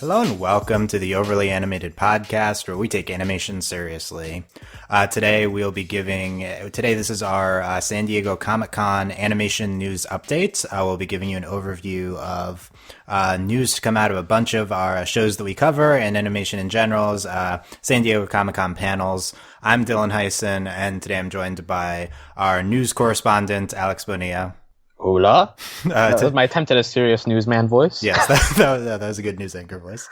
Hello and welcome to the Overly Animated Podcast, where we take animation seriously. Today this is our San Diego Comic-Con animation news update. We'll be giving you an overview of news to come out of a bunch of our shows that we cover and animation in general, San Diego Comic-Con panels. I'm Dylan Hysen, and today I'm joined by our news correspondent, Alex Bonilla. Hola. That was my attempt at a serious newsman voice. Yes, that was a good news anchor voice.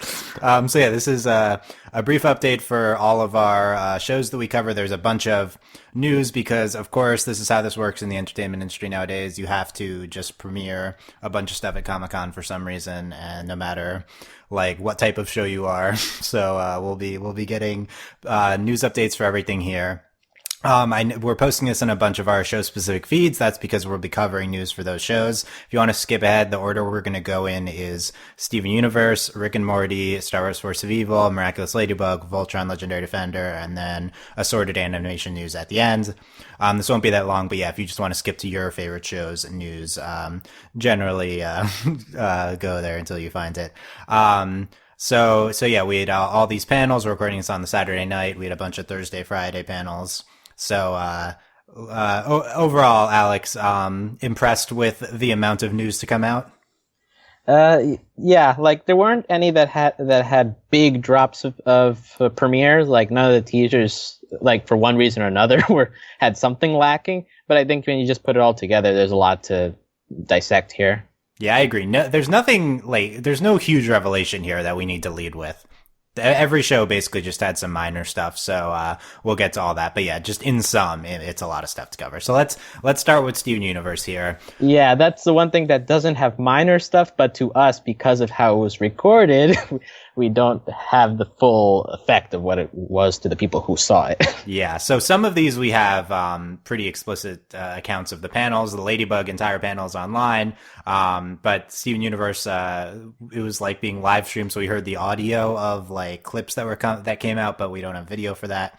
This is a brief update for all of our shows that we cover. There's a bunch of news because, of course, this is how this works in the entertainment industry nowadays. You have to just premiere a bunch of stuff at Comic-Con for some reason, and no matter like what type of show you are. So we'll be getting news updates for everything here. We're posting this in a bunch of our show-specific feeds. That's because we'll be covering news for those shows. If you want to skip ahead, the order we're going to go in is Steven Universe, Rick and Morty, Star Wars Force of Evil, Miraculous Ladybug, Voltron Legendary Defender, and then assorted animation news at the end. This won't be that long, but yeah, if you just want to skip to your favorite shows and news, generally go there until you find it. So yeah, we had all these panels. We're recording this on the Saturday night. We had a bunch of Thursday, Friday panels. So, overall, Alex, impressed with the amount of news to come out? Yeah, like there weren't any that had big drops of premieres. Like none of the teasers, like for one reason or another, had something lacking. But I think when you just put it all together, there's a lot to dissect here. Yeah, I agree. No, there's no huge revelation here that we need to lead with. Every show basically just had some minor stuff, so we'll get to all that. But yeah, just in sum, it's a lot of stuff to cover. So let's start with Steven Universe here. Yeah, that's the one thing that doesn't have minor stuff, but to us, because of how it was recorded, we don't have the full effect of what it was to the people who saw it. Yeah, so some of these we have pretty explicit accounts of the panels. The Ladybug entire panel is online, but Steven Universe, it was like being live streamed, so we heard the audio of like clips that came out, but we don't have video for that.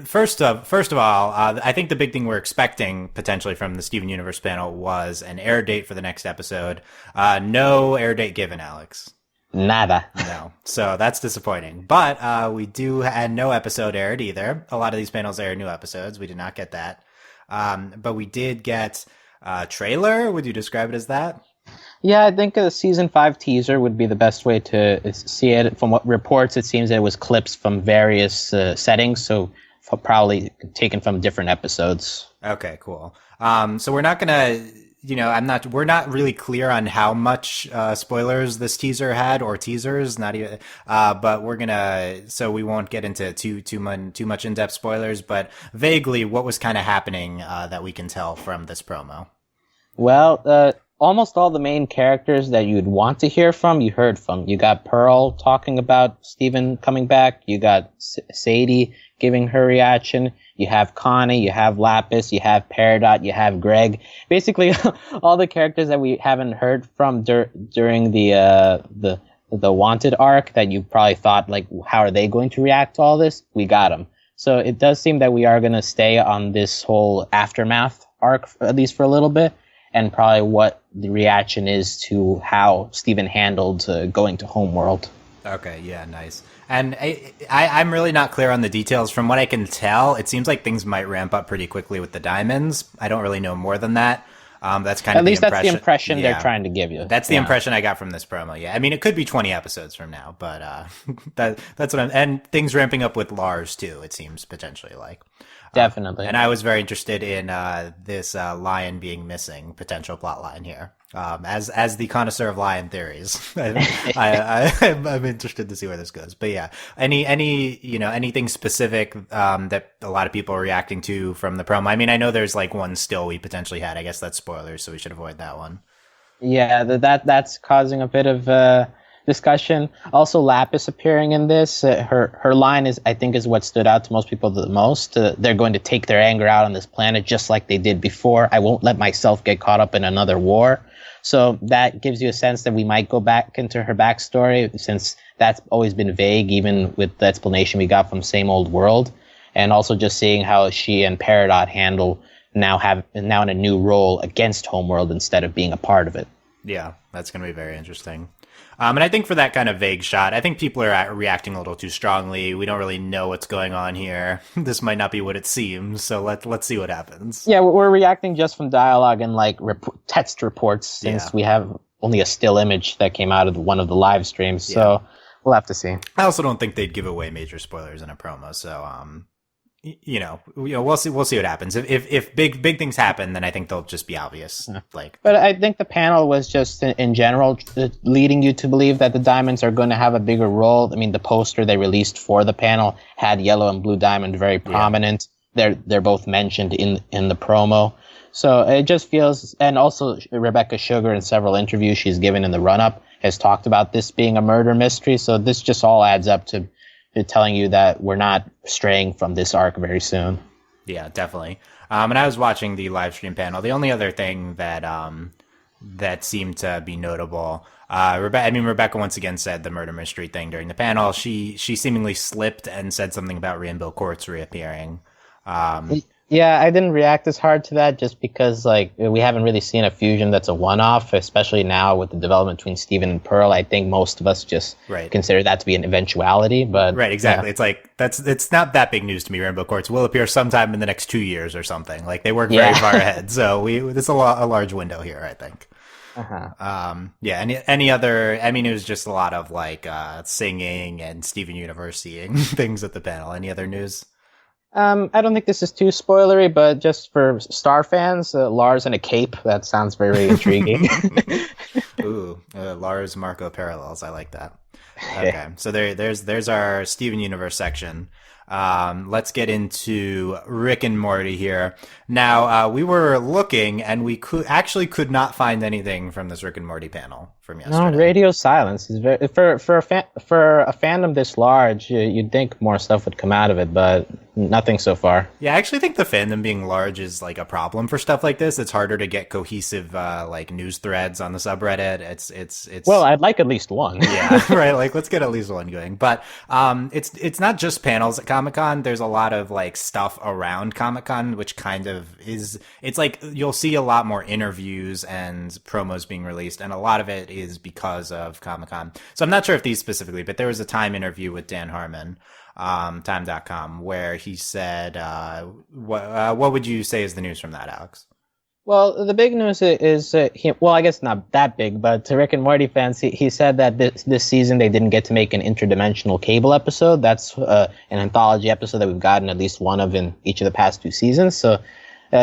First of all, I think the big thing we're expecting potentially from the Steven Universe panel was an air date for the next episode. No air date given, Alex. Nada. No. So that's disappointing. But we had no episode aired either. A lot of these panels air new episodes. We did not get that. But we did get a trailer. Would you describe it as that? Yeah, I think a season 5 teaser would be the best way to see it. From what reports, it seems that it was clips from various settings, so probably taken from different episodes. Okay, cool. So we're not gonna, we're not really clear on how much spoilers this teaser had, or teasers, not even. But so we won't get into too much in-depth spoilers, but vaguely what was kind of happening that we can tell from this promo. Well, almost all the main characters that you'd want to hear from, you heard from. You got Pearl talking about Steven coming back. You got Sadie giving her reaction. You have Connie. You have Lapis. You have Peridot. You have Greg. Basically, all the characters that we haven't heard from during the Wanted arc that you probably thought, like, how are they going to react to all this? We got them. So it does seem that we are going to stay on this whole Aftermath arc, at least for a little bit, and probably what the reaction is to how Steven handled going to Homeworld. Okay, yeah, nice. And I'm really not clear on the details. From what I can tell, it seems like things might ramp up pretty quickly with the diamonds. I don't really know more than that. That's kind of the impression. At least that's the impression they're trying to give you. That's the impression I got from this promo, yeah. I mean, it could be 20 episodes from now, but that's what and things ramping up with Lars, too, it seems, potentially, like. Definitely. And I was very interested in this lion being missing potential plot line here. As the connoisseur of lion theories, I'm interested to see where this goes. But yeah, anything specific that a lot of people are reacting to from the promo? I mean, I know there's like one still we potentially had. I guess that's spoilers, so we should avoid that one. Yeah, that's causing a bit of discussion. Also, Lapis appearing in this. Her line is what stood out to most people the most. They're going to take their anger out on this planet just like they did before. I won't let myself get caught up in another war. So that gives you a sense that we might go back into her backstory, since that's always been vague, even with the explanation we got from Same Old World. And also just seeing how she and Peridot handle now in a new role against Homeworld instead of being a part of it. Yeah, that's going to be very interesting. And I think for that kind of vague shot, I think people are reacting a little too strongly. We don't really know what's going on here. This might not be what it seems. So let's see what happens. Yeah, we're reacting just from dialogue and like text reports since we have only a still image that came out of one of the live streams. So we'll have to see. I also don't think they'd give away major spoilers in a promo. So, we'll see what happens. If big things happen, then I think they'll just be obvious. But I think the panel was just in general leading you to believe that the diamonds are going to have a bigger role. I mean, the poster they released for the panel had yellow and blue diamond very prominent. They're both mentioned in the promo. So it just feels, and also Rebecca Sugar in several interviews she's given in the run-up has talked about this being a murder mystery. So this just all adds up to telling you that we're not straying from this arc very soon. Yeah, definitely. And I was watching the live stream panel. The only other thing that that seemed to be notable, Rebecca once again said the murder mystery thing during the panel. She seemingly slipped and said something about Rainbow Quartz reappearing. Yeah, I didn't react as hard to that just because, like, we haven't really seen a fusion that's a one-off, especially now with the development between Steven and Pearl. I think most of us just consider that to be an eventuality, but... Right, exactly. Yeah. It's like, it's not that big news to me. Rainbow Quartz will appear sometime in the next 2 years or something. Like, they work very far ahead, so there's a large window here, I think. Any other... I mean, it was just a lot of, like, singing and Steven Universe seeing things at the panel. Any other news? I don't think this is too spoilery, but just for Star fans, Lars in a cape, that sounds very intriguing. Ooh, Lars Marco parallels. I like that. Okay, so there's our Steven Universe section. Let's get into Rick and Morty here. Now, we were looking and we could not find anything from this Rick and Morty panel from yesterday. No, radio silence is very for a fandom this large. You'd think more stuff would come out of it, but nothing so far. Yeah, I actually think the fandom being large is like a problem for stuff like this. It's harder to get cohesive like news threads on the subreddit. It's well, I'd like at least one. Yeah, right. Like let's get at least one going. But it's not just panels at Comic-Con. There's a lot of like stuff around Comic-Con, which kind of it's like you'll see a lot more interviews and promos being released, and a lot of it is because of Comic-Con. So I'm not sure if these specifically, but there was a Time interview with Dan Harmon, Time.com, where he said, what would you say is the news from that, Alex? Well, the big news is, I guess not that big, but to Rick and Morty fans, he said that this season they didn't get to make an interdimensional cable episode. That's an anthology episode that we've gotten at least one of in each of the past 2 seasons. So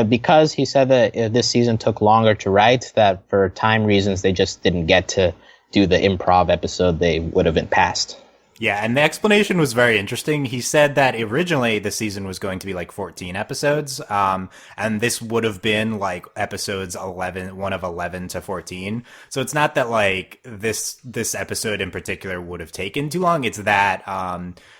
because he said that this season took longer to write, that for time reasons they just didn't get to do the improv episode they would have been past. Yeah, and the explanation was very interesting. He said that originally the season was going to be like 14 episodes, and this would have been like episodes 1 of 11 to 14. So it's not that like this episode in particular would have taken too long. It's that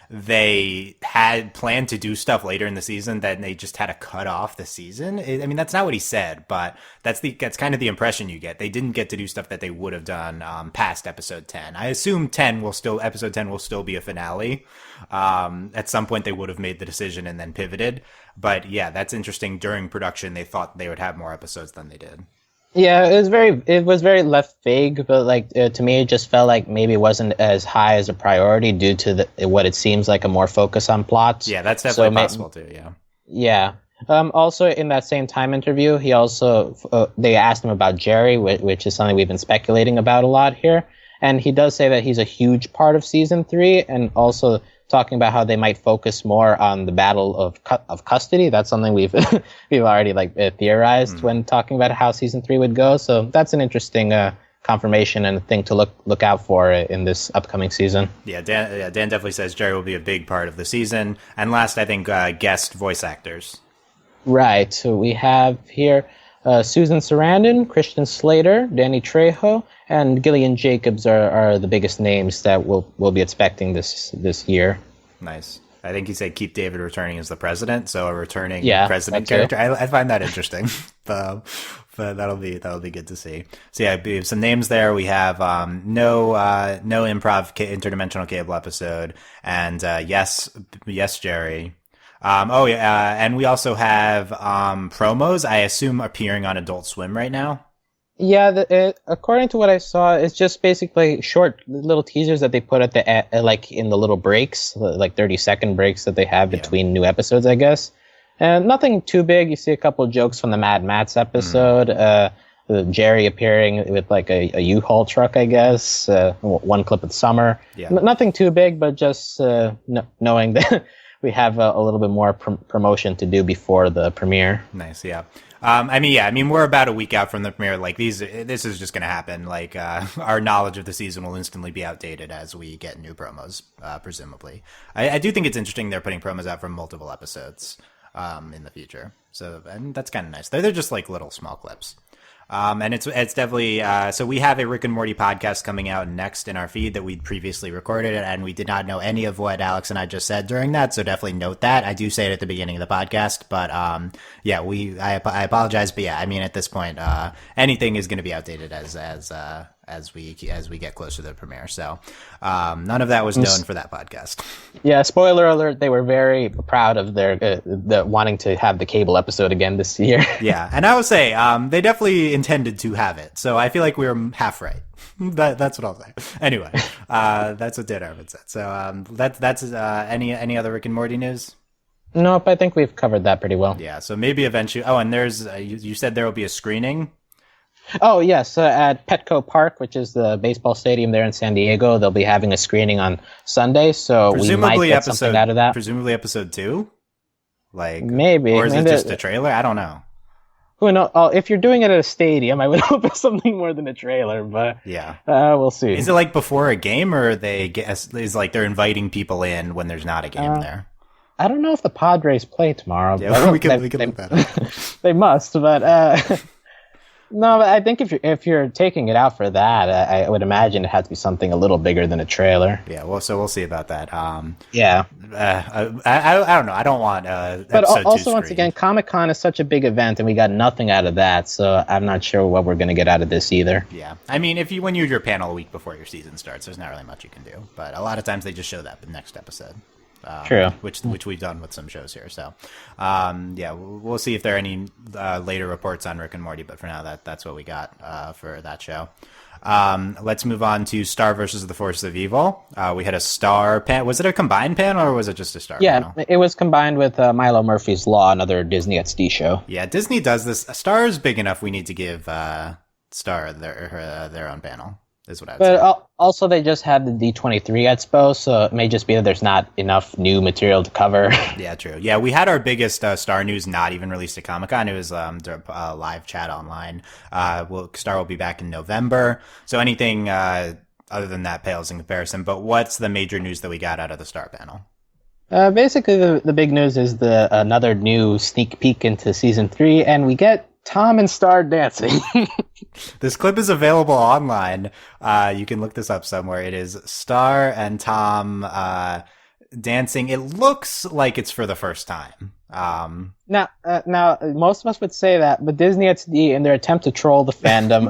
they had planned to do stuff later in the season that they just had to cut off the season. I mean, that's not what he said, but that's kind of the impression you get. They didn't get to do stuff that they would have done past episode 10. I assume episode 10 will still be a finale. At some point they would have made the decision and then pivoted. But yeah, that's interesting. During production, they thought they would have more episodes than they did. Yeah, it was very left vague, but like to me, it just felt like maybe it wasn't as high as a priority due to what it seems like a more focus on plots. Yeah, that's definitely possible too. Yeah. Yeah. Also, in that same Time interview, he also they asked him about Jerry, which is something we've been speculating about a lot here, and he does say that he's a huge part of season 3, and also talking about how they might focus more on the battle of custody. That's something we've already theorized when talking about how season 3 would go. So that's an interesting confirmation and a thing to look out for in this upcoming season. Yeah, Dan definitely says Jerry will be a big part of the season. And last, I think guest voice actors. Right. So we have here Susan Sarandon, Christian Slater, Danny Trejo, and Gillian Jacobs are the biggest names that we'll be expecting this year. Nice. I think you said keep David returning as the president, so a returning president character. I find that interesting, but that'll be good to see. So yeah, we have some names there. We have no improv interdimensional cable episode, and yes Jerry. And we also have promos, I assume, appearing on Adult Swim right now. Yeah, according to what I saw, it's just basically short little teasers that they put at like in the little breaks, like 30-second breaks that they have between new episodes, I guess. And nothing too big. You see a couple of jokes from the Mad Max episode. Jerry appearing with like a U-Haul truck, I guess. One clip of Summer. Yeah. Nothing too big, but just knowing that we have a little bit more promotion to do before the premiere. Nice, yeah. I mean, we're about a week out from the premiere. Like this is just going to happen. Like our knowledge of the season will instantly be outdated as we get new promos, presumably. I do think it's interesting they're putting promos out from multiple episodes in the future. So, and that's kind of nice. They're just like little small clips. And it's definitely, so we have a Rick and Morty podcast coming out next in our feed that we'd previously recorded, and we did not know any of what Alex and I just said during that, so definitely note that. I do say it at the beginning of the podcast, but, yeah, I apologize, but yeah, I mean, at this point, anything is going to be outdated as we get closer to the premiere. So, none of that was known for that podcast. Yeah, spoiler alert, they were very proud of their wanting to have the cable episode again this year. Yeah, and I would say they definitely intended to have it. So I feel like we were half right. That's what I'll say. Anyway, that's what Dan Arvin said. So that's any other Rick and Morty news? Nope, I think we've covered that pretty well. Yeah, so maybe eventually. Oh, and there's you said there will be a screening. Oh, yes, at Petco Park, which is the baseball stadium there in San Diego. They'll be having a screening on Sunday, so we might get something out of that. Presumably episode 2? Like, maybe. Or is it just a trailer? I don't know. Who knows? Oh, if you're doing it at a stadium, I would hope it's something more than a trailer, but yeah, we'll see. Is it like before a game, or is like they're inviting people in when there's not a game there? I don't know if the Padres play tomorrow. Yeah, well, we can look that up. They must, but... No, but I think if you're taking it out for that, I would imagine it has to be something a little bigger than a trailer. Yeah, well, so we'll see about that. Yeah, I don't know. I don't want. But also, once again, Comic-Con is such a big event, and we got nothing out of that. So I'm not sure what we're going to get out of this either. Yeah, I mean, when you do your panel a week before your season starts, there's not really much you can do. But a lot of times they just show that the next episode. True. Which we've done with some shows here. So, yeah, we'll see if there are any later reports on Rick and Morty. But for now, that's what we got for that show. Let's move on to Star versus the Forces of Evil. We had a Star panel. Was it a combined panel or was it just a Star panel? Yeah, it was combined with Milo Murphy's Law, another Disney XD show. Yeah, Disney does this. Star is big enough. We need to give Star their own panel. Is what I'd say. But also, they just had the D23 Expo, so it may just be that there's not enough new material to cover. Yeah, true. Yeah, we had our biggest Star news not even released at Comic-Con. It was live chat online. Star will be back in November. So anything other than that pales in comparison. But what's the major news that we got out of the Star panel? Basically, the big news is another new sneak peek into Season 3, and we get Tom and Star dancing. This clip is available online. You can look this up somewhere. It is Star and Tom dancing. It looks like it's for the first time. Now, most of us would say that, but Disney XD, in their attempt to troll the fandom,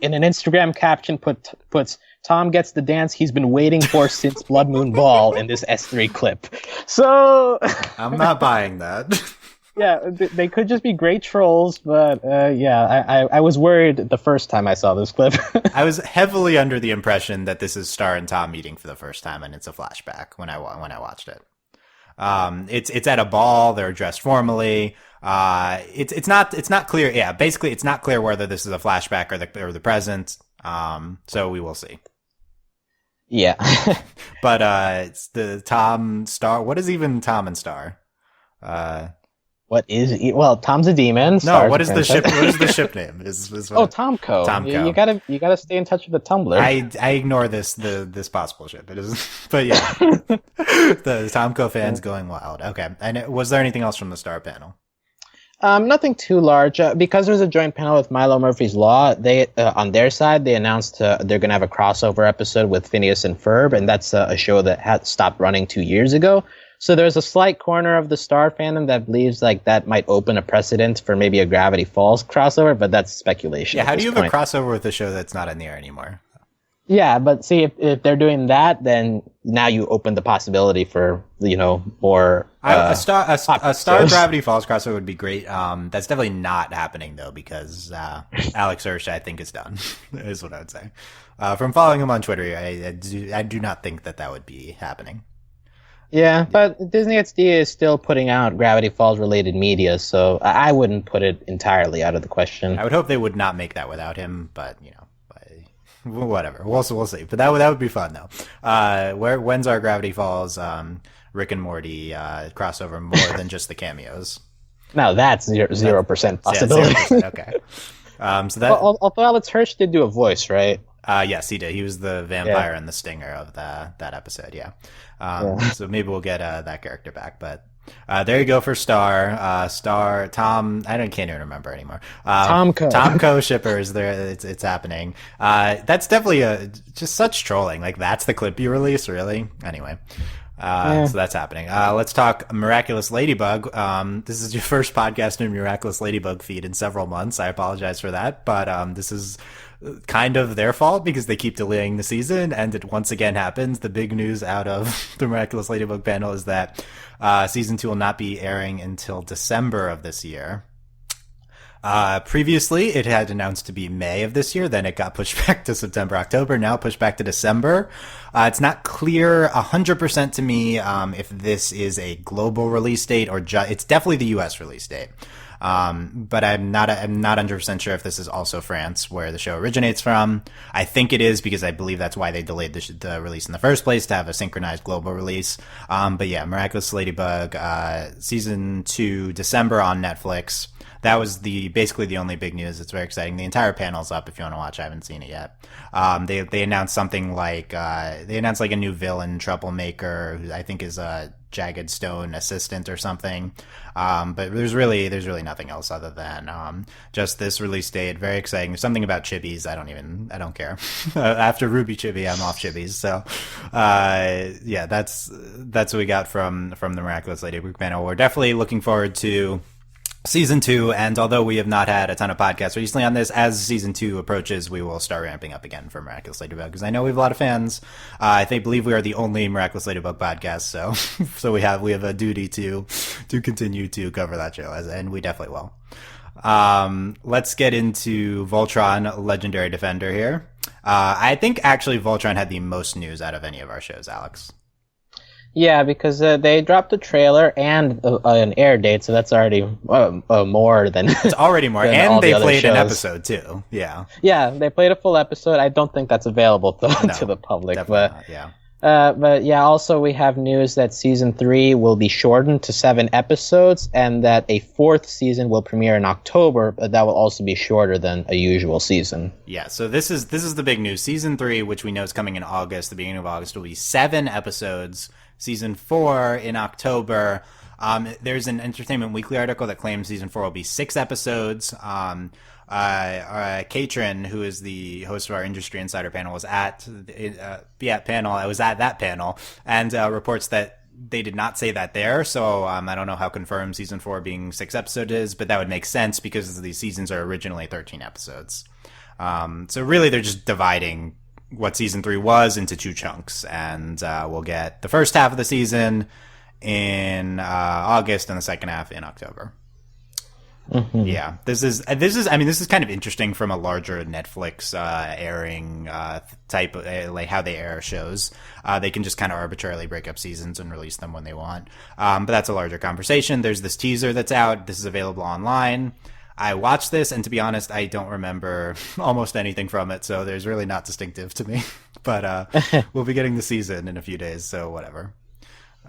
in an Instagram caption puts Tom gets the dance he's been waiting for since Blood Moon Ball in this S3 clip. So I'm not buying that. Yeah, they could just be great trolls, but yeah, I was worried the first time I saw this clip. I was heavily under the impression that this is Star and Tom meeting for the first time, and it's a flashback when I watched it. It's at a ball. They're dressed formally. It's not clear. Yeah, basically, it's not clear whether this is a flashback or the present. So we will see. Yeah, but it's the Tom Star. What is even Tom and Star? Tom's a demon. No, what is the ship? What is the ship name? Tomco. Tomco. You gotta stay in touch with the Tumblr. I ignore this possible ship. It is, but yeah, the Tomco fans going wild. Okay, and was there anything else from the Star panel? Nothing too large. Because there's a joint panel with Milo Murphy's Law, they on their side they announced they're going to have a crossover episode with Phineas and Ferb, and that's a show that had stopped running 2 years ago. So there's a slight corner of the Star fandom that believes like that might open a precedent for maybe a Gravity Falls crossover, but that's speculation. Yeah, how do you have a crossover with a show that's not in the air anymore? Yeah, but see, if they're doing that, then now you open the possibility for, more. A Star shows. Gravity Falls crossover would be great. That's definitely not happening though, because Alex Hirsch, I think, is done. Is what I would say. From following him on Twitter, I do not think that would be happening. Yeah, but Disney XD is still putting out Gravity Falls related media, so I wouldn't put it entirely out of the question. I would hope they would not make that without him, but whatever. We'll see. But that would be fun though. When's our Gravity Falls Rick and Morty crossover more than just the cameos? No, that's 0% possibility. Yeah, 0%, okay. So that although Alex Hirsch did do a voice, right? Yes, he did. He was the vampire and the stinger of that episode. Yeah. So maybe we'll get that character back. But there you go for Star Tom. Can't even remember anymore. Tom Co shippers. There, it's happening. That's definitely just such trolling. Like that's the clip you release, really. Anyway. So that's happening. Let's talk Miraculous Ladybug. This is your first podcast in Miraculous Ladybug feed in several months. I apologize for that, but this is kind of their fault because they keep delaying the season, and it once again happens. The big news out of the Miraculous Ladybug panel is that season 2 will not be airing until December of this year. Previously, it had announced to be May of this year. Then it got pushed back to September, October. Now pushed back to December. It's not clear 100% to me if this is a global release date or it's definitely the U.S. release date. But I'm not 100% sure if this is also France, where the show originates from. I think it is because I believe that's why they delayed the release in the first place, to have a synchronized global release. But yeah, Miraculous Ladybug, season 2, December on Netflix. That was basically the only big news. It's very exciting. The entire panel's up if you want to watch. I haven't seen it yet. They announced something like a new villain, Troublemaker, who I think is a Jagged Stone assistant or something. But there's really nothing else other than just this release date. Very exciting. There's something about chibis. I don't care. After Ruby Chibi, I'm off chibis. So yeah, that's what we got from the Miraculous Ladybug panel. We're definitely looking forward to season 2, and although we have not had a ton of podcasts recently on this, as season 2 approaches, we will start ramping up again for Miraculous Ladybug, because I know we have a lot of fans. I believe we are the only Miraculous Ladybug podcast, so we have a duty to continue to cover that show, and we definitely will. Let's get into Voltron, Legendary Defender here. I think actually Voltron had the most news out of any of our shows, Alex. Yeah, because they dropped a trailer and an air date, so that's already more than. It's already more, and they played an episode too. Yeah. Yeah, they played a full episode. I don't think that's available to the public, but not, yeah. But yeah, also we have news that season 3 will be shortened to 7 episodes, and that a 4th season will premiere in October, but that will also be shorter than a usual season. Yeah, so this is the big news. Season 3, which we know is coming in August, the beginning of August, will be 7 episodes. Season 4 in October. There's an Entertainment Weekly article that claims season 4 will be 6 episodes. Katrin, who is the host of our Industry Insider panel, was at panel. I was at that panel, and reports that they did not say that there. So I don't know how confirmed season 4 being 6 episodes is, but that would make sense because these seasons are originally 13 episodes. So really, they're just dividing what season 3 was into 2 chunks, and we'll get the first half of the season in August and the second half in October. Mm-hmm. Yeah, this is kind of interesting from a larger Netflix airing type of, like how they air shows. They can just kind of arbitrarily break up seasons and release them when they want. But that's a larger conversation. There's this teaser that's out. This is available online. I watched this, and to be honest, I don't remember almost anything from it, so there's really not distinctive to me. But we'll be getting the season in a few days, so whatever.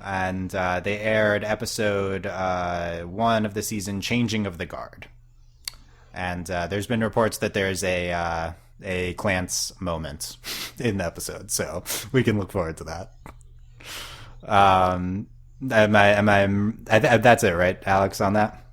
And they aired episode 1 of the season, Changing of the Guard. And there's been reports that there's a Clance moment in the episode, so we can look forward to that. That's it, right, Alex, on that?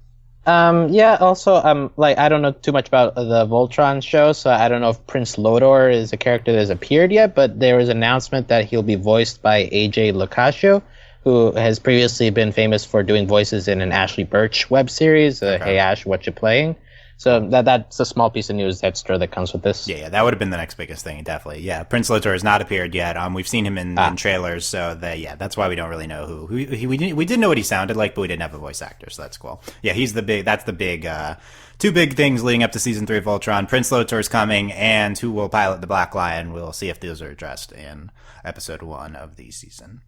Yeah, also, I don't know too much about the Voltron show, so I don't know if Prince Lodor is a character that has appeared yet, but there was an announcement that he'll be voiced by AJ Locascio, who has previously been famous for doing voices in an Ashley Birch web series, Hey Ash, What You Playing? So that's a small piece of news extra that comes with this. Yeah, that would have been the next biggest thing, definitely. Yeah, Prince Lotor has not appeared yet. We've seen him in trailers, so that's why we don't really know who we didn't know what he sounded like, but we didn't have a voice actor, so that's cool. Yeah, that's the big two big things leading up to season 3 of Voltron. Prince Lotor is coming, and who will pilot the Black Lion? We'll see if those are addressed in episode 1 of the season.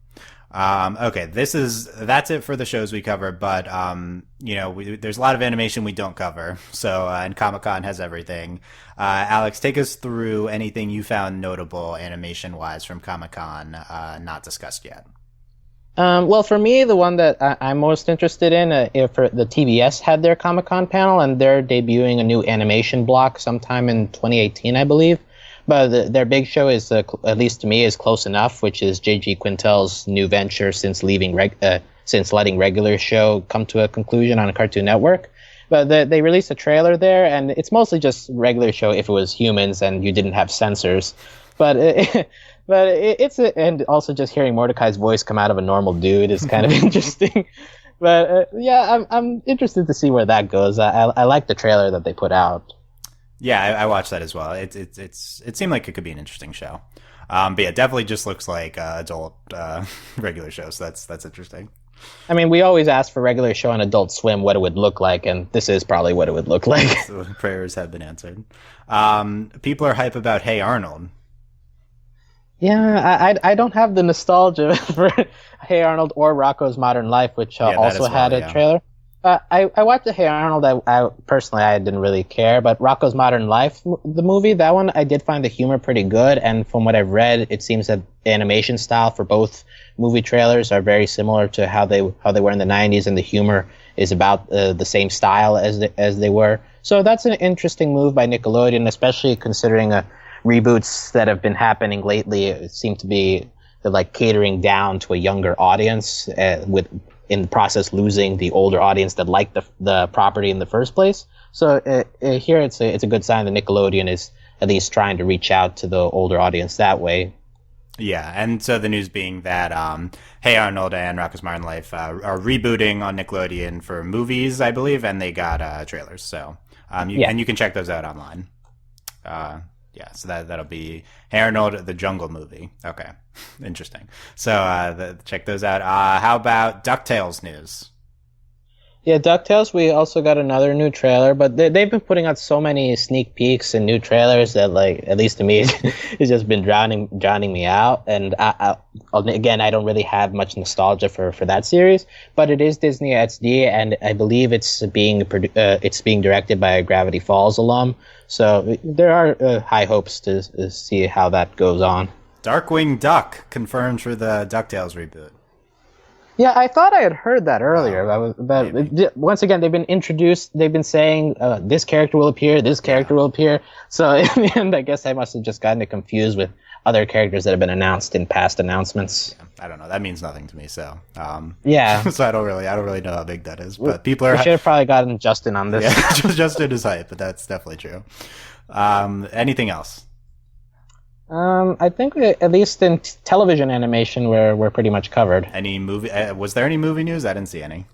Okay, that's it for the shows we cover, but there's a lot of animation we don't cover, so and Comic-Con has everything. Alex, take us through anything you found notable animation wise from Comic-Con not discussed yet. Well, for me, the one that I'm most interested in, for the TBS had their Comic-Con panel, and they're debuting a new animation block sometime in 2018, I believe. But their big show is, at least to me, is Close Enough, which is J.G. Quintel's new venture since letting regular show come to a conclusion on a Cartoon Network. But they released a trailer there, and it's mostly just regular show if it was humans and you didn't have censors. And also just hearing Mordecai's voice come out of a normal dude is kind of interesting. But I'm interested to see where that goes. I like the trailer that they put out. Yeah, I watched that as well. It seemed like it could be an interesting show. But yeah, definitely just looks like adult regular shows. So that's interesting. I mean, we always ask for regular show on Adult Swim what it would look like, and this is probably what it would look like. So prayers have been answered. People are hype about Hey Arnold. Yeah, I don't have the nostalgia for Hey Arnold or Rocko's Modern Life, which also had a trailer. I watched the Hey Arnold. I personally didn't really care, but Rocko's Modern Life, the movie, that one I did find the humor pretty good. And from what I've read, it seems that the animation style for both movie trailers are very similar to how they were in the 90s, and the humor is about the same style as they were. So that's an interesting move by Nickelodeon, especially considering reboots that have been happening lately seem to be like catering down to a younger audience, in the process losing the older audience that liked the property in the first place. So here it's a good sign that Nickelodeon is at least trying to reach out to the older audience that way. Yeah, and so the news being that Hey Arnold and Rocko's Modern Life are rebooting on Nickelodeon for movies, I believe, and they got trailers. So and you can check those out online. Yeah, so that'll be Hey Arnold, the Jungle Movie. Okay, interesting. So check those out. How about DuckTales news? Yeah, DuckTales, we also got another new trailer, but they've been putting out so many sneak peeks and new trailers that, like, at least to me, it's just been drowning me out. And again, I don't really have much nostalgia for that series, but it is Disney XD, and I believe it's being directed by a Gravity Falls alum. So there are high hopes to see how that goes on. Darkwing Duck confirmed for the DuckTales reboot. Yeah, I thought I had heard that earlier. But once again, they've been saying this character will appear, this character will appear. So in the end, I guess I must have just gotten it confused with other characters that have been announced in past announcements. Yeah, I don't know. That means nothing to me. So yeah. So I don't really know how big that is. But people are. We should have probably gotten Justin on this. Yeah, Justin is hype, but that's definitely true. Anything else? I think at least in television animation, we're pretty much covered. Any movie? Was there any movie news? I didn't see any.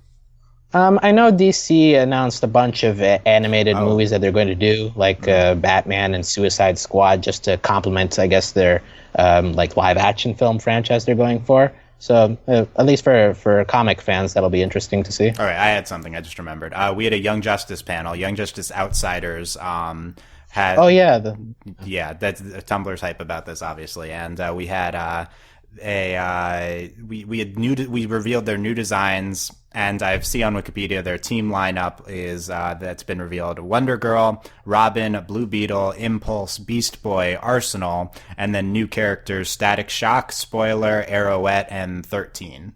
I know DC announced a bunch of animated movies that they're going to do, like Batman and Suicide Squad, just to complement, I guess, their like live action film franchise they're going for. So at least for comic fans, that'll be interesting to see. All right, I had something I just remembered. We had a Young Justice panel, Young Justice Outsiders. That's Tumblr's hype about this, obviously, and we had we revealed their new designs, and I see on Wikipedia their team lineup is that's been revealed: Wonder Girl, Robin, Blue Beetle, Impulse, Beast Boy, Arsenal, and then new characters: Static Shock, Spoiler, Arrowette, and 13.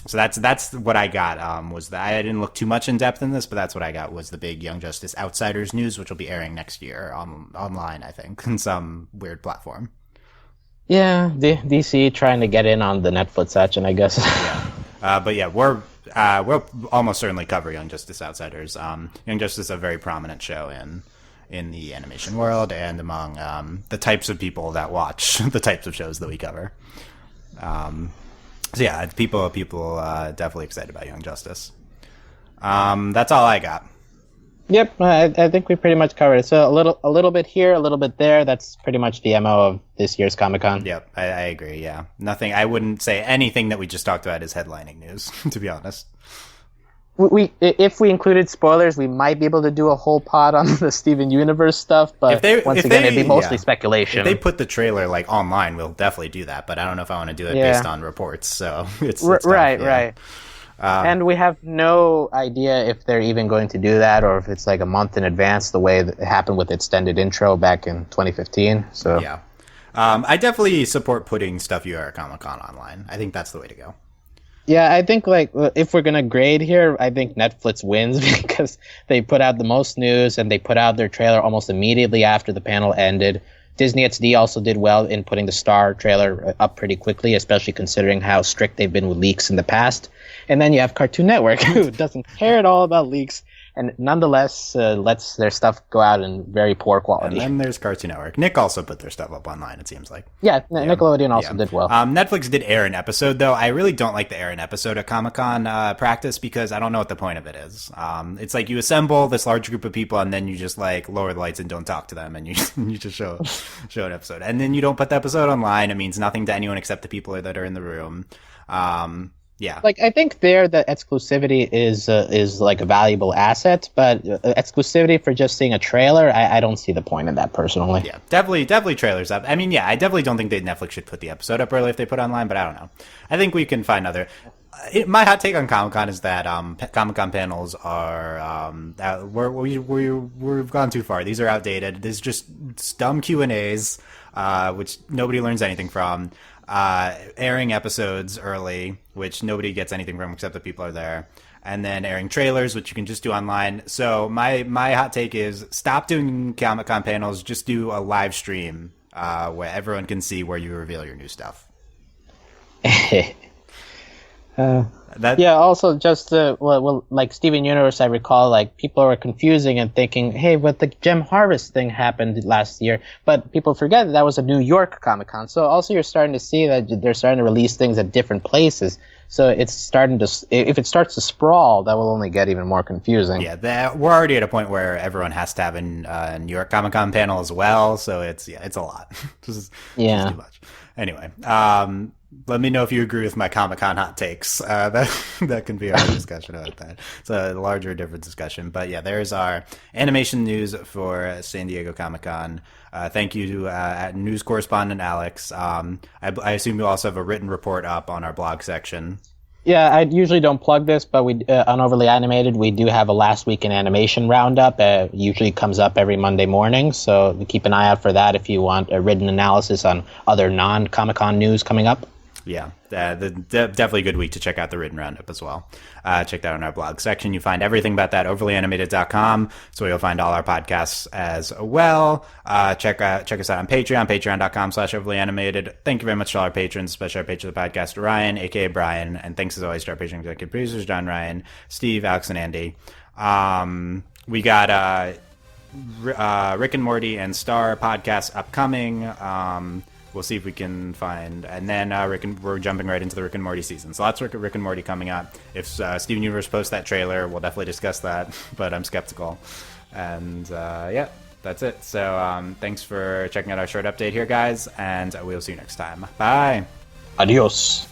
So that's what I got. Was that I didn't look too much in depth in this, but that's what I got was the big Young Justice Outsiders news, which will be airing next year online, I think, in some weird platform. Yeah, DC trying to get in on the Netflix action, I guess. Yeah, but yeah, we'll almost certainly cover Young Justice Outsiders. Young Justice is a very prominent show in the animation world and among the types of people that watch the types of shows that we cover. So yeah, people definitely excited about Young Justice. That's all I got. Yep, I think we pretty much covered it. So a little bit here, a little bit there. That's pretty much the MO of this year's Comic-Con. Yep, I agree. Yeah, nothing. I wouldn't say anything that we just talked about is headlining news, to be honest. If we included spoilers, we might be able to do a whole pod on the Steven Universe stuff. But it'd be mostly speculation. If they put the trailer like online, we'll definitely do that. But I don't know if I want to do it based on reports. So it's right, tough, right. And we have no idea if they're even going to do that, or if it's like a month in advance, the way that it happened with Extended Intro back in 2015. So yeah, I definitely support putting stuff you are at Comic-Con online. I think that's the way to go. Yeah, I think like if we're gonna grade here, I think Netflix wins because they put out the most news and they put out their trailer almost immediately after the panel ended. Disney XD also did well in putting the Star trailer up pretty quickly, especially considering how strict they've been with leaks in the past. And then you have Cartoon Network, who doesn't care at all about leaks, and nonetheless lets their stuff go out in very poor quality. And then there's Cartoon Network. Nick also put their stuff up online, it seems like. Yeah, Nickelodeon also did well. Netflix did air an episode, though. I really don't like the air an episode at Comic-Con practice because I don't know what the point of it is. It's like you assemble this large group of people and then you just like lower the lights and don't talk to them and you just show an episode. And then you don't put the episode online. It means nothing to anyone except the people that are in the room. Yeah. Like, I think there that exclusivity is like a valuable asset, but exclusivity for just seeing a trailer, I don't see the point in that personally. Yeah, definitely trailers up. I mean, yeah, I definitely don't think that Netflix should put the episode up early if they put it online, but I don't know. I think we can find other. My hot take on Comic-Con is that Comic-Con panels are we've gone too far. These are outdated. This is just dumb Q&As, which nobody learns anything from. Airing episodes early, which nobody gets anything from except the people are there, and then airing trailers, which you can just do online. So my hot take is stop doing Comic-Con panels, just do a live stream where everyone can see where you reveal your new stuff. Yeah, also just like Steven Universe, I recall like people are confusing and thinking, hey, but the Gem Harvest thing happened last year, but people forget that was a New York Comic-Con. So also you're starting to see that they're starting to release things at different places. So it's starting to, if it starts to sprawl, that will only get even more confusing. Yeah, we're already at a point where everyone has to have a New York Comic-Con panel as well. So it's a lot. This is too much. Anyway, let me know if you agree with my Comic-Con hot takes. That can be our discussion about that. It's a larger, different discussion. But yeah, there's our animation news for San Diego Comic-Con. Thank you to news correspondent Alex. I assume you also have a written report up on our blog section. Yeah, I usually don't plug this, but we on Overly Animated, we do have a Last Week in Animation roundup. Usually comes up every Monday morning, so keep an eye out for that if you want a written analysis on other non-Comic-Con news coming up. Yeah, definitely a good week to check out the written roundup as well. Check that out in our blog section. You find everything about that at overlyanimated.com, so you'll find all our podcasts as well. Check us out on Patreon, patreon.com/overlyanimated. Thank you very much to all our patrons, especially our patron of the podcast, Ryan, a.k.a. Brian, and thanks as always to our patron executive producers, John, Ryan, Steve, Alex, and Andy. We got Rick and Morty and Star podcasts upcoming. We'll see if we can find, and then we're jumping right into the Rick and Morty season. So lots of Rick and Morty coming up. If Steven Universe posts that trailer, we'll definitely discuss that, but I'm skeptical. And yeah, that's it. So thanks for checking out our short update here, guys, and we'll see you next time. Bye. Adios.